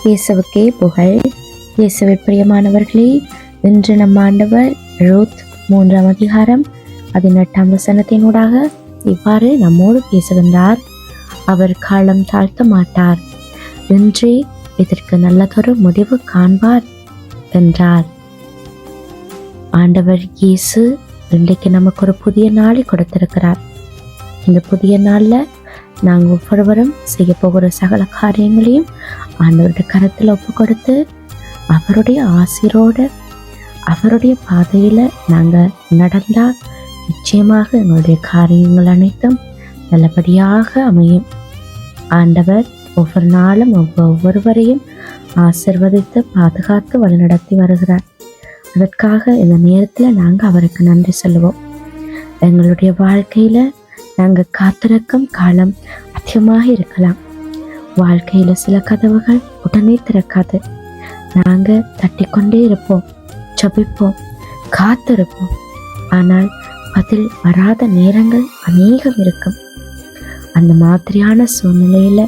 இயேசுவுக்கே புகழ். இயேசுவில் பிரியமானவர்களே, இன்று நம் ஆண்டவர் ரூத் 3ஆம் அதிகாரம் 18ஆம் வசனத்தினூடாக இவ்வாறு நம்மோடு பேசுகின்றார். அவர் காலம் தாழ்த்த மாட்டார், இன்றே இதற்கு நல்லதொரு முடிவு காண்பார் என்றார். ஆண்டவர் இயேசு இன்றைக்கு நமக்கு ஒரு புதிய நாளை கொடுத்திருக்கிறார். இந்த புதிய நாள்ல நாங்கள் ஒவ்வொருவரும் செய்ய போகிற சகல காரியங்களையும் ஆண்டவருடைய கரத்தில் ஒப்பு கொடுத்து அவருடைய ஆசீரோட அவருடைய பாதையில நாங்கள் நடந்தால் நிச்சயமாக எங்களுடைய காரியங்கள் அனைத்தும் நல்லபடியாக அமையும். ஆண்டவர் ஒவ்வொரு நாளும் ஒவ்வொருவரையும் ஆசிர்வதித்து பாதுகாத்து வழிநடத்தி வருகிறார். அதற்காக இந்த நேரத்தில் நாங்கள் அவருக்கு நன்றி சொல்லுவோம். எங்களுடைய வாழ்க்கையில நாங்கள் காத்திருக்கும் காலம் அதிகமாக இருக்கலாம். வாழ்க்கையில சில கதவுகள் உடனே திறக்காது. நாங்கள் தட்டிக்கொண்டே இருப்போம், ஜெபிப்போம், காத்திருப்போம். ஆனால் பதில் வராத நேரங்கள் அநேகம் இருக்கும். அந்த மாதிரியான சூழ்நிலையில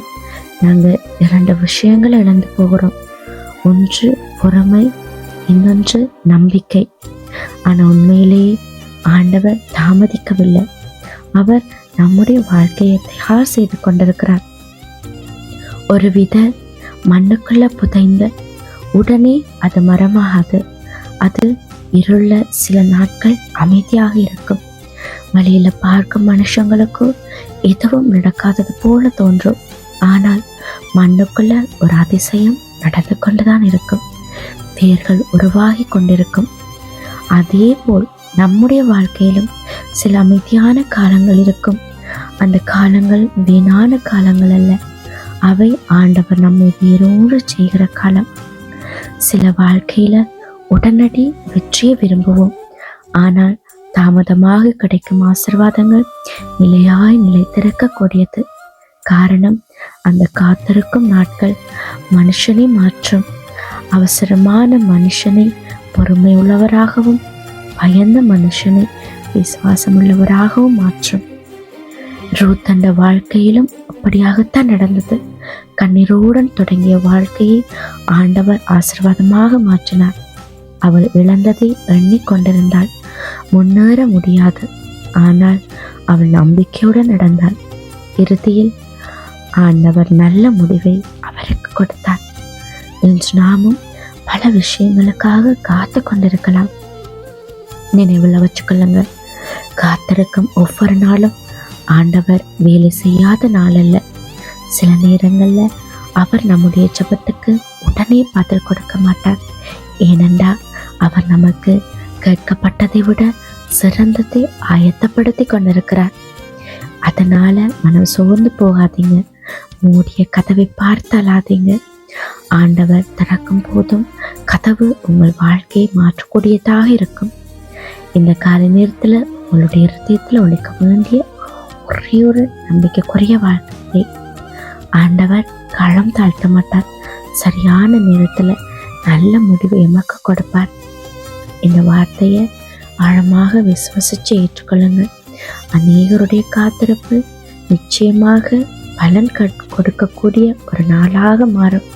நாங்கள் 2 விஷயங்கள் இழந்து போகிறோம். ஒன்று பொறுமை, இன்னொன்று நம்பிக்கை. ஆனால் உண்மையிலேயே ஆண்டவர் தாமதிக்கவில்லை. அவர் நம்முடைய வாழ்க்கையை தயார் செய்து கொண்டிருக்கிறார். ஒரு வித மண்ணுக்குள்ள புதைந்த உடனே அது மரமாகாது. அது இருள சில நாட்கள் அமைதியாக இருக்கும். வழியில பார்க்கும் மனுஷங்களுக்கு எதுவும் நடக்காதது போல தோன்றும். ஆனால் மண்ணுக்குள்ள ஒரு அதிசயம் நடந்து கொண்டுதான் இருக்கும். வேர்கள் உருவாகி கொண்டிருக்கும். அதே போல் நம்முடைய வாழ்க்கையிலும் சில அமைதியான காலங்கள் இருக்கும். அந்த காலங்கள் வீணான காலங்கள் அல்ல, அவை ஆண்டவர் நம்மை வேரோடு செய்கிற காலம். சில வாழ்க்கையில உடனடி வெற்றியை விரும்புவோம். ஆனால் தாமதமாக கிடைக்கும் ஆசீர்வாதங்கள் நிலைத்திருக்கக்கூடியது. காரணம், அந்த காத்திருக்கும் நாட்கள் மனுஷனை மாற்றும். அவசரமான மனுஷனை பொறுமை உள்ளவராகவும், பயந்த மனுஷனை விசுவாசம் உள்ளவராகவும் மாற்றும். ரூத் அந்த வாழ்க்கையிலும் அப்படியாகத்தான் நடந்தது. கண்ணீருடன் தொடங்கிய வாழ்க்கையை ஆண்டவர் ஆசீர்வாதமாக மாற்றினார். அவள் இழந்ததை எண்ணிக்கொண்டிருந்தாள். முன்னேற முடியாது. ஆனால் அவள் நம்பிக்கையுடன் நடந்தாள். இறுதியில் ஆண்டவர் நல்ல முடிவை அவருக்கு கொடுத்தார். இன்று நாமும் பல விஷயங்களுக்காக காத்து கொண்டிருக்கலாம். நினைவில் வச்சுக்கொள்ளுங்க, காத்திருக்கும் ஒவ்வொரு நாளும் ஆண்டவர் வேலை செய்யாத நாள் அல்ல. சில நேரங்கள்ல அவர் நம்முடைய ஜெபத்துக்கு உடனே பதில் கொடுக்க மாட்டார். ஏனென்றா அவர் நமக்கு கேட்கப்பட்டதை விட சிறந்ததை ஆயத்தப்படுத்தி கொண்டிருக்கிறார். அதனால மனம் சோர்ந்து போகாதீங்க. மூடிய கதவை பார்த்தாலாதீங்க. ஆண்டவர் திறக்கும் போதும் கதவு உங்கள் வாழ்க்கையை மாற்றக்கூடியதாக இருக்கும். இந்த கால நேரத்துல உங்களுடைய இருதயத்துல ஒழிக்க வேண்டிய ஒரே ஒரு நம்பிக்கைக்குரிய வாழ்க்கை, ஆண்டவர் காலம் தாழ்த்த மாட்டார். சரியான நேரத்துல நல்ல முடிவு எமக்கு கொடுப்பார். இந்த வார்த்தையை ஆழமாக விசுவசிச்சு ஏற்றுக்கொள்ளுங்க. அநேகருடைய காத்திருப்பு நிச்சயமாக பலன் கொடுக்கக்கூடிய ஒரு நாளாக மாறும்.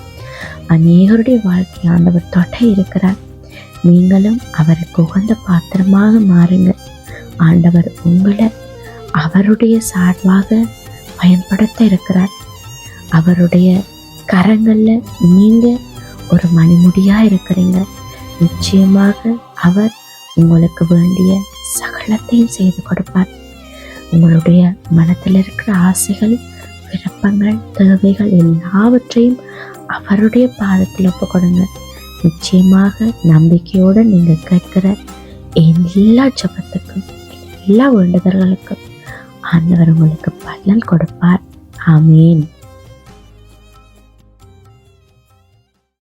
அநேகருடைய வாழ்க்கை ஆண்டவர் தொட்ட இருக்கிறார். நீங்களும் அவருக்கு உகந்த பாத்திரமாக மாறுங்க. ஆண்டவர் உங்களை அவருடைய சார்பாக பயன்படுத்த இருக்கிறார். அவருடைய கரங்கள்ல நீங்க ஒரு மணிமுடியா இருக்கிறீங்க. நிச்சயமாக அவர் உங்களுக்கு வேண்டிய சகலத்தையும் செய்து கொடுப்பார். உங்களுடைய மனத்தில் இருக்கிற ஆசைகள், விருப்பங்கள், தேவைகள் எல்லாவற்றையும் அவருடைய பாதத்தில் ஒப்பு கொடுங்க. நிச்சயமாக நம்பிக்கையோடு நீங்க கேட்கிற எல்லா ஜெபத்துக்கும், எல்லா வேண்டுதல்களுக்கும் ஆண்டவர் உங்களுக்கு பலன் கொடுப்பார். ஆமேன்.